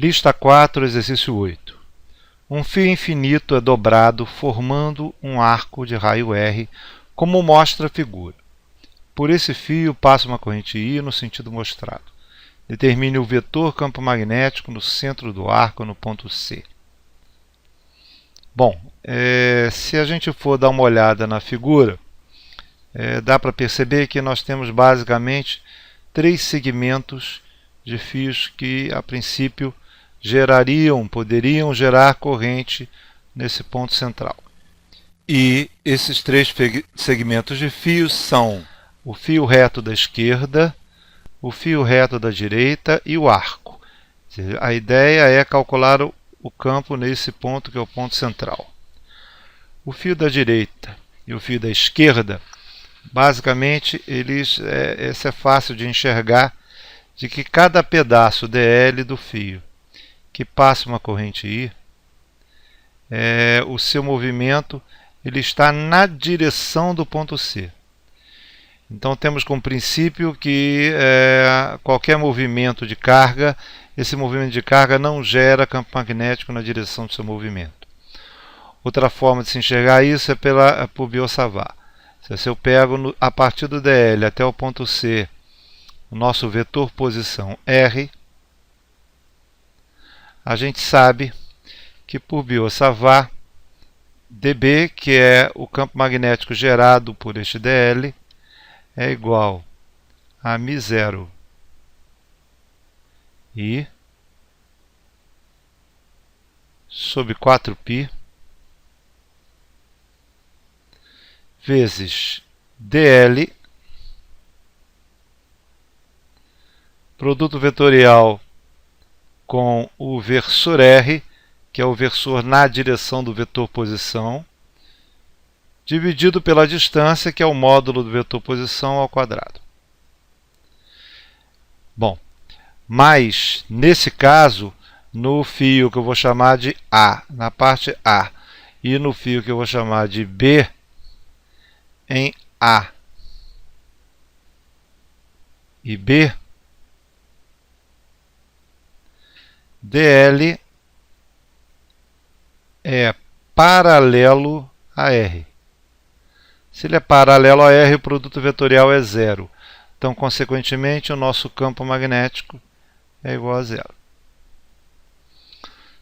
Lista 4, exercício 8. Um fio infinito é dobrado formando um arco de raio R, como mostra a figura. Por esse fio passa uma corrente I no sentido mostrado. Determine o vetor campo magnético no centro do arco no ponto C. Bom, se a gente for dar uma olhada na figura, dá para perceber que nós temos basicamente 3 segmentos de fios que a princípio poderiam gerar corrente nesse ponto central. E esses 3 segmentos de fios são o fio reto da esquerda, o fio reto da direita e o arco. A ideia é calcular o campo nesse ponto que é o ponto central. O fio da direita e o fio da esquerda, basicamente, esse é fácil de enxergar, de que cada pedaço dl do fio que passa uma corrente I, o seu movimento ele está na direção do ponto C. Então temos como princípio que qualquer movimento de carga, esse movimento de carga não gera campo magnético na direção do seu movimento. Outra forma de se enxergar isso é por Biot-Savart. Se eu pego a partir do dl até o ponto C, o nosso vetor posição R, a gente sabe que por Biot-Savart, dB, que é o campo magnético gerado por este dl, é igual a μ0 I sobre 4π vezes dl, produto vetorial com o versor R, que é o versor na direção do vetor posição, dividido pela distância, que é o módulo do vetor posição ao quadrado. Bom, mas nesse caso, no fio que eu vou chamar de A, na parte A, e no fio que eu vou chamar de B, em A e B, dl é paralelo a R. Se ele é paralelo a R, o produto vetorial é zero. Então, consequentemente, o nosso campo magnético é igual a zero.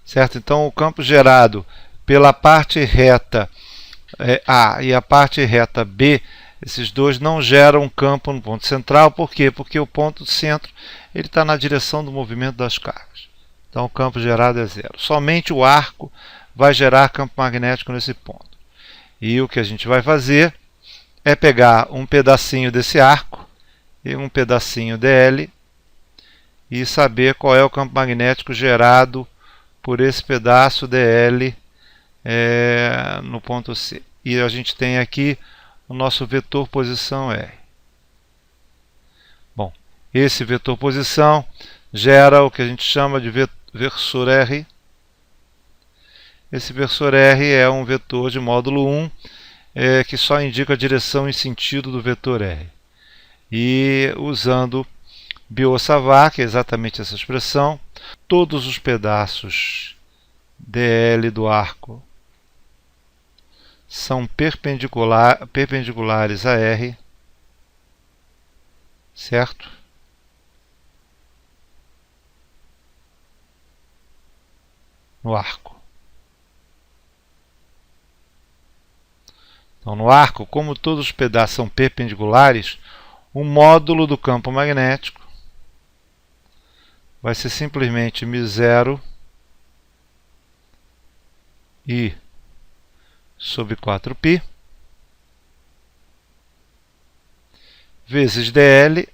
Certo? Então, o campo gerado pela parte reta A e a parte reta B, esses dois não geram campo no ponto central. Por quê? Porque o ponto centro está na direção do movimento das cargas. Então, o campo gerado é zero. Somente o arco vai gerar campo magnético nesse ponto. E o que a gente vai fazer é pegar um pedacinho desse arco e um pedacinho dl e saber qual é o campo magnético gerado por esse pedaço dl no ponto C. E a gente tem aqui o nosso vetor posição R. Bom, esse vetor posição gera o que a gente chama de versor R. Esse versor R é um vetor de módulo 1 que só indica a direção e sentido do vetor R. E usando Biot-Savart, que é exatamente essa expressão, todos os pedaços dl do arco são perpendiculares a R, certo? No arco. Então, no arco, como todos os pedaços são perpendiculares, o módulo do campo magnético vai ser simplesmente μ0 I sobre 4π vezes dl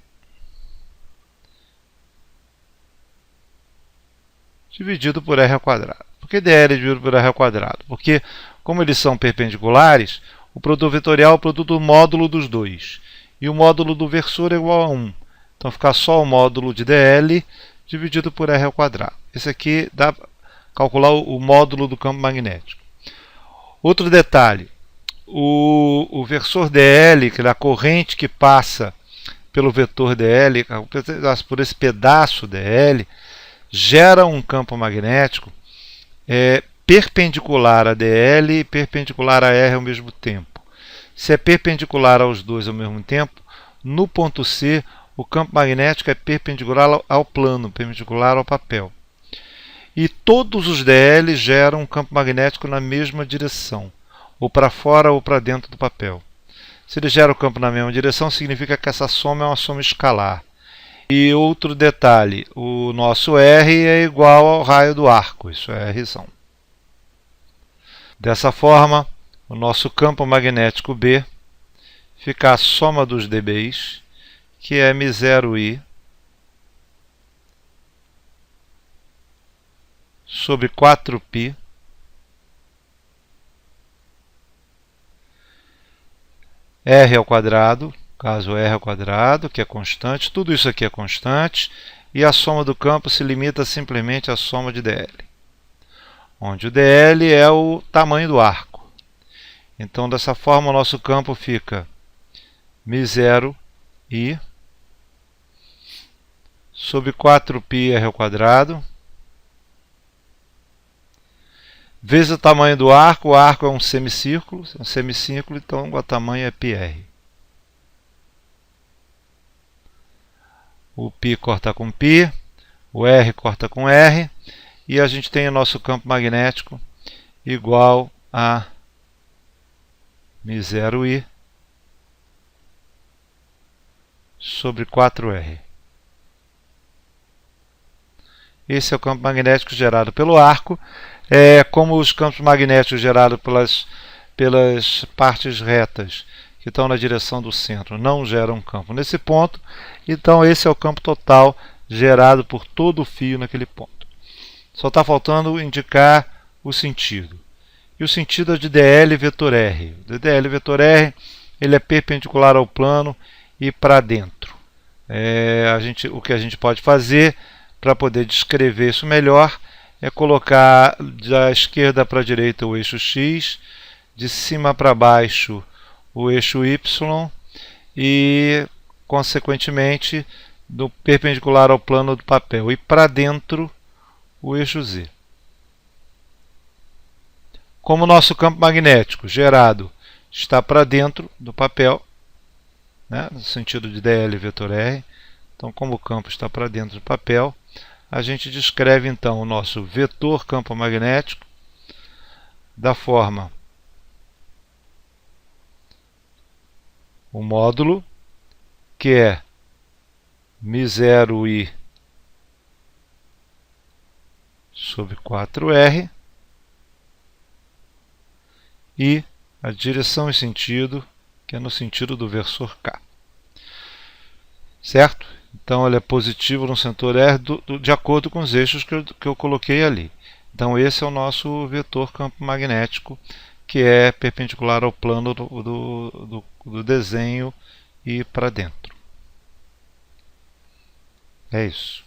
dividido por r ao quadrado. Por que dl dividido por r ao quadrado? Porque, como eles são perpendiculares, o produto vetorial é o produto do módulo dos dois. E o módulo do versor é igual a 1. Então, fica só o módulo de dl dividido por r ao quadrado. Esse aqui dá para calcular o módulo do campo magnético. Outro detalhe, o versor dl, que é a corrente que passa pelo vetor dl, por esse pedaço dl, gera um campo magnético perpendicular a DL e perpendicular a R ao mesmo tempo. Se é perpendicular aos dois ao mesmo tempo, no ponto C, o campo magnético é perpendicular ao plano, perpendicular ao papel. E todos os DL geram um campo magnético na mesma direção, ou para fora ou para dentro do papel. Se ele gera o campo na mesma direção, significa que essa soma é uma soma escalar. E outro detalhe, o nosso R é igual ao raio do arco, isso é R. Dessa forma, o nosso campo magnético B fica a soma dos dBs, que é μ0i sobre 4π R ao quadrado, caso R ao quadrado, que é constante, tudo isso aqui é constante, e a soma do campo se limita simplesmente à soma de dl, onde o dl é o tamanho do arco. Então, dessa forma, o nosso campo fica μ0i sobre 4π R ao quadrado, vezes o tamanho do arco. O arco é um semicírculo, então o tamanho é πr. O π corta com π, o r corta com r, e a gente tem o nosso campo magnético igual a μ0i sobre 4r. Esse é o campo magnético gerado pelo arco. Como os campos magnéticos gerados pelas partes retas que estão na direção do centro não geram campo nesse ponto, então esse é o campo total gerado por todo o fio naquele ponto. Só está faltando indicar o sentido. E o sentido é de dl vetor R. O dl vetor R ele é perpendicular ao plano e para dentro. O que a gente pode fazer para poder descrever isso melhor é colocar da esquerda para a direita o eixo X, de cima para baixo o eixo Y e, consequentemente, do perpendicular ao plano do papel, e para dentro o eixo Z. Como o nosso campo magnético gerado está para dentro do papel, né, no sentido de dl vetor R, então como o campo está para dentro do papel, a gente descreve então o nosso vetor campo magnético da forma: o módulo, que é μ0i sobre 4r, e a direção e sentido, que é no sentido do versor K. Certo? Então ele é positivo no setor R de acordo com os eixos que eu coloquei ali. Então esse é o nosso vetor campo magnético, que é perpendicular ao plano do desenho e para dentro. É isso.